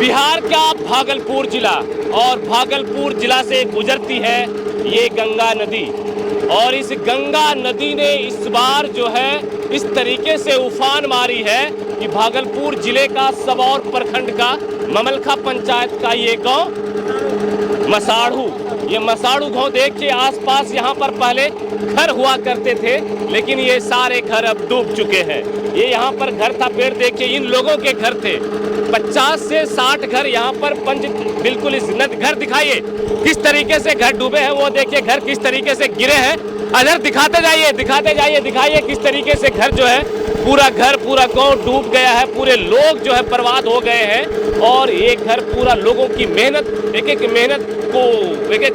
बिहार का भागलपुर जिला और भागलपुर जिला से गुजरती है ये गंगा नदी और इस गंगा नदी ने इस बार जो है इस तरीके से उफान मारी है कि भागलपुर जिले का सबौर प्रखंड का ममलखा पंचायत का ये गांव मसाढ़ू, ये मसाढ़ू गांव देखिए आसपास यहाँ पर पहले घर हुआ करते थे लेकिन ये सारे घर अब डूब चुके हैं। ये यहाँ पर घर था, पेड़ देखिए इन लोगों के घर थे, 50 से 60 घर यहाँ पर बिल्कुल इस नदी घर दिखाइए किस तरीके से घर डूबे हैं, वो देखिए घर किस तरीके से गिरे हैं। अगर दिखाते जाइए दिखाइए किस तरीके से घर जो है पूरा गांव डूब गया है, पूरे लोग जो है बर्बाद हो गए हैं और ये घर पूरा लोगों की मेहनत एक मेहनत को एक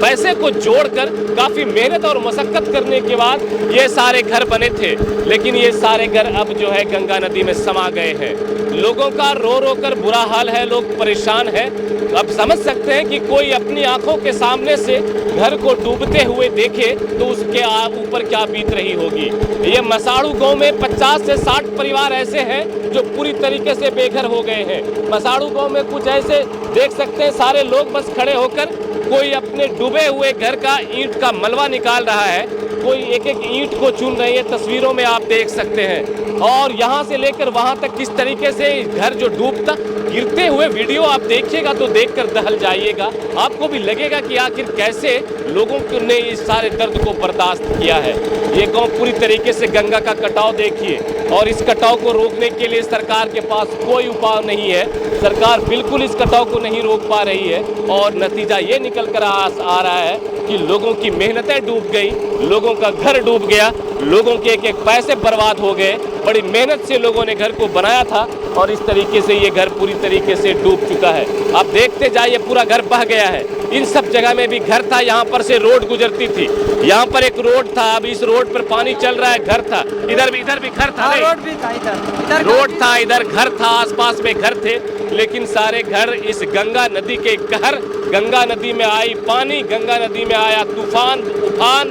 पैसे को जोड़कर काफी मेहनत और मशक्कत करने के बाद ये सारे घर बने थे, लेकिन ये सारे घर अब जो है गंगा नदी में समा गए हैं। लोगों का रो रो कर बुरा हाल है, लोग परेशान हैं। अब समझ सकते हैं कि कोई अपनी आंखों के सामने से घर को डूबते हुए देखे तो उसके ऊपर क्या बीत रही होगी। ये मसाढ़ू गांव में 50 से 60 परिवार ऐसे हैं जो पूरी तरीके से बेघर हो गए हैं। मसाढ़ू गांव में कुछ ऐसे देख सकते हैं, सारे लोग बस खड़े होकर कोई अपने डूबे हुए घर का ईंट का मलबा निकाल रहा है, कोई एक एक ईंट को चुन रही है, तस्वीरों में आप देख सकते हैं। और यहाँ से लेकर वहाँ तक किस तरीके से घर जो डूबता गिरते हुए वीडियो आप देखिएगा तो देखकर दहल जाइएगा, आपको भी लगेगा कि आखिर कैसे लोगों ने इस सारे दर्द को बर्दाश्त किया है। ये गांव पूरी तरीके से गंगा का कटाव देखिए और इस कटाव को रोकने के लिए सरकार के पास कोई उपाय नहीं है। सरकार बिल्कुल इस कटाव को नहीं रोक पा रही है और नतीजा ये निकल कर आ रहा है कि लोगों की मेहनतें डूब गई, लोगों का घर डूब गया, लोगों के एक एक पैसे बर्बाद हो गए। बड़ी मेहनत से लोगों ने घर को बनाया था और इस तरीके से ये घर पूरी तरीके से डूब चुका है। आप देखते जाइए पूरा घर बह गया है। इन सब जगह में भी घर था, यहाँ पर से रोड गुजरती थी, यहाँ पर एक रोड था, अब इस रोड पर पानी चल रहा है, घर था, इधर भी घर था, रोड भी था, इधर रोड था, इधर घर था, आसपास में घर थे, लेकिन सारे घर इस गंगा नदी के कहर, गंगा नदी में आई पानी, गंगा नदी में आया तूफान, उफान,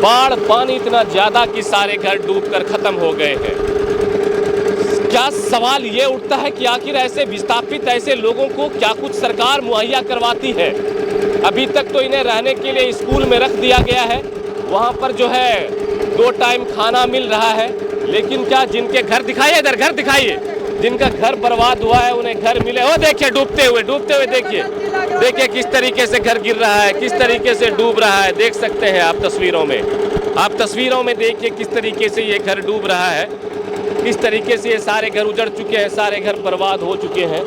बाढ़, पानी इतना ज्यादा कि सारे घर डूबकर खत्म हो गए हैं। क्या सवाल ये उठता है कि आखिर ऐसे विस्थापित ऐसे लोगों को क्या कुछ सरकार मुहैया करवाती है? अभी तक तो इन्हें रहने के लिए स्कूल में रख दिया गया है, वहाँ पर जो है 2 टाइम खाना मिल रहा है, लेकिन क्या जिनके घर दिखाइए, इधर घर दिखाइए, जिनका घर बर्बाद हुआ है उन्हें घर मिले? वो देखिए डूबते हुए देखिए किस तरीके से घर गिर रहा है, किस तरीके से डूब रहा है, देख सकते हैं आप तस्वीरों में देखिए किस तरीके से ये घर डूब रहा है, किस तरीके से ये सारे घर उजड़ चुके हैं, सारे घर बर्बाद हो चुके हैं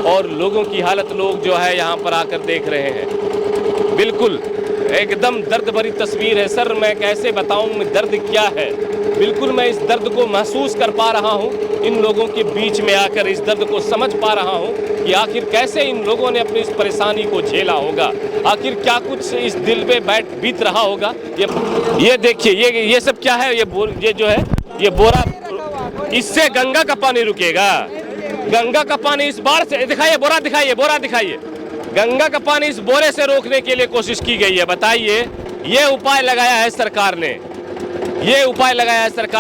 और लोगों की हालत लोग जो है यहाँ पर आकर देख रहे हैं। बिल्कुल एकदम दर्द भरी तस्वीर है। सर मैं कैसे बताऊं दर्द क्या है, बिल्कुल मैं इस दर्द को महसूस कर पा रहा हूं, इन लोगों के बीच में आकर इस दर्द को समझ पा रहा हूं कि आखिर कैसे इन लोगों ने अपनी इस परेशानी को झेला होगा, आखिर क्या कुछ इस दिल में बीत रहा होगा। ये देखिए ये सब क्या है, ये जो है ये बोरा, इससे गंगा का पानी रुकेगा? गंगा का पानी इस बाढ़ से, दिखाइए बोरा दिखाइए, गंगा का पानी इस बोरे से रोकने के लिए कोशिश की गई है। बताइए ये उपाय लगाया है सरकार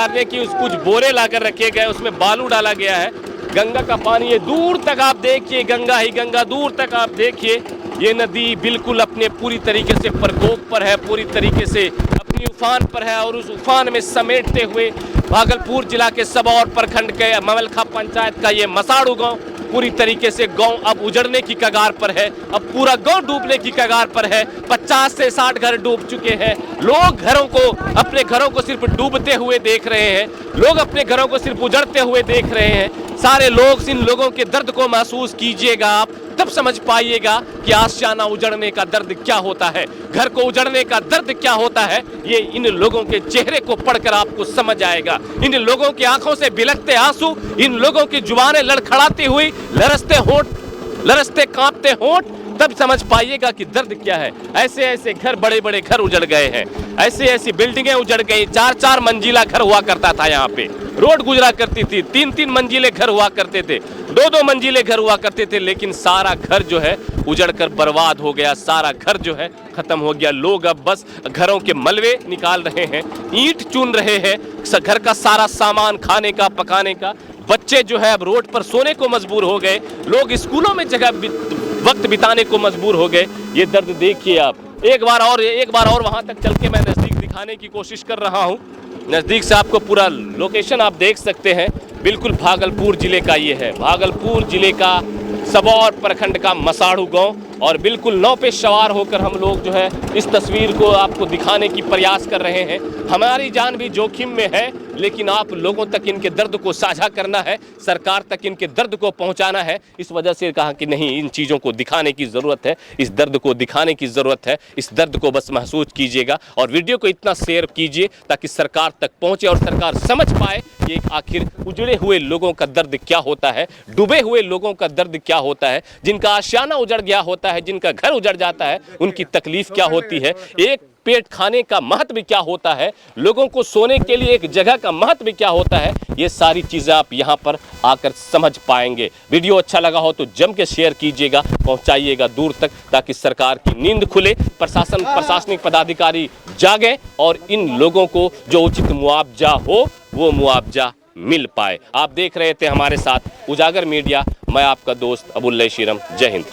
ने, कि उस कुछ बोरे लाकर रखे गए, उसमें बालू डाला गया है, गंगा का पानी ये दूर तक आप देखिए, गंगा ही गंगा, दूर तक आप देखिए ये नदी बिल्कुल अपने पूरी तरीके से प्रकोप पर है, पूरी तरीके से अपनी उफान पर है और उस उफान में समेटते हुए भागलपुर जिला के सबौर प्रखंड के ममलखा पंचायत का ये मसाढ़ू गांव पूरी तरीके से गांव अब उजड़ने की कगार पर है, अब पूरा गांव डूबने की कगार पर है। 50 से 60 घर डूब चुके हैं। लोग अपने घरों को सिर्फ डूबते हुए देख रहे हैं, लोग अपने घरों को सिर्फ उजड़ते हुए देख रहे हैं। सारे लोग इन लोगों के दर्द को महसूस कीजिएगा आप, तब समझ पाइएगा कि आशियाना उजड़ने का दर्द क्या होता है, घर को उजड़ने का दर्द क्या होता है। ये इन लोगों के चेहरे को पढ़कर आपको समझ आएगा। इन लोगों की आंखों से बिलखते आंसू, इन लोगों की जुबानें लड़खड़ाती हुई, लरसते कांपते होंठ, तब समझ पाइएगा कि दर्द क्या है। ऐसे ऐसे घर, बड़े बड़े घर उजड़ गए हैं, ऐसी ऐसी बिल्डिंगें उजड़ गई। 4-4 मंजिला घर हुआ करता था यहाँ पे, रोड गुजरा करती थी, 3-3 मंजिले घर हुआ करते थे, 2-2 मंजिले घर हुआ करते थे, लेकिन सारा घर जो है उजड़ कर बर्बाद हो गया, सारा घर जो है खत्म हो गया। लोग अब बस घरों के मलबे निकाल रहे हैं, ईंट चुन रहे हैं, घर का सारा सामान खाने का, पकाने का। बच्चे जो है अब रोड पर सोने को मजबूर हो गए, लोग स्कूलों में वक्त बिताने को मजबूर हो गए। ये दर्द देखिए आप। एक बार और वहां तक चल के मैं नजदीक दिखाने की कोशिश कर रहा हूं। नजदीक से आपको पूरा लोकेशन आप देख सकते हैं। बिल्कुल भागलपुर जिले का ये है, भागलपुर जिले का सबौर प्रखंड का मसाड़ू गांव। और बिल्कुल नाव पे सवार होकर हम लोग जो है इस तस्वीर को आपको दिखाने की प्रयास कर रहे हैं। हमारी जान भी जोखिम में है, लेकिन आप लोगों तक इनके दर्द को साझा करना है, सरकार तक इनके दर्द को पहुंचाना है। इस वजह से कहा कि नहीं, इन चीज़ों को दिखाने की ज़रूरत है, इस दर्द को दिखाने की ज़रूरत है। इस दर्द को बस महसूस कीजिएगा और वीडियो को इतना शेयर कीजिए ताकि सरकार तक पहुंचे और सरकार समझ पाए कि आखिर उजड़े हुए लोगों का दर्द क्या होता है, डूबे हुए लोगों का दर्द क्या होता है, जिनका आशियाना उजड़ गया होता है, जिनका घर उजड़ जाता है, उनकी तकलीफ क्या होती है, एक पेट खाने का महत्व क्या होता है, लोगों को सोने के लिए एक जगह का महत्व क्या होता है। ये सारी चीज़ें आप यहाँ पर आकर समझ पाएंगे। वीडियो अच्छा लगा हो तो जम के शेयर कीजिएगा, पहुँचाइएगा दूर तक, ताकि सरकार की नींद खुले, प्रशासनिक पदाधिकारी जागे और इन लोगों को जो उचित मुआवजा हो वो मुआवजा मिल पाए। आप देख रहे थे हमारे साथ उजागर मीडिया, मैं आपका दोस्त अबुल लई शीरम। जय हिंद।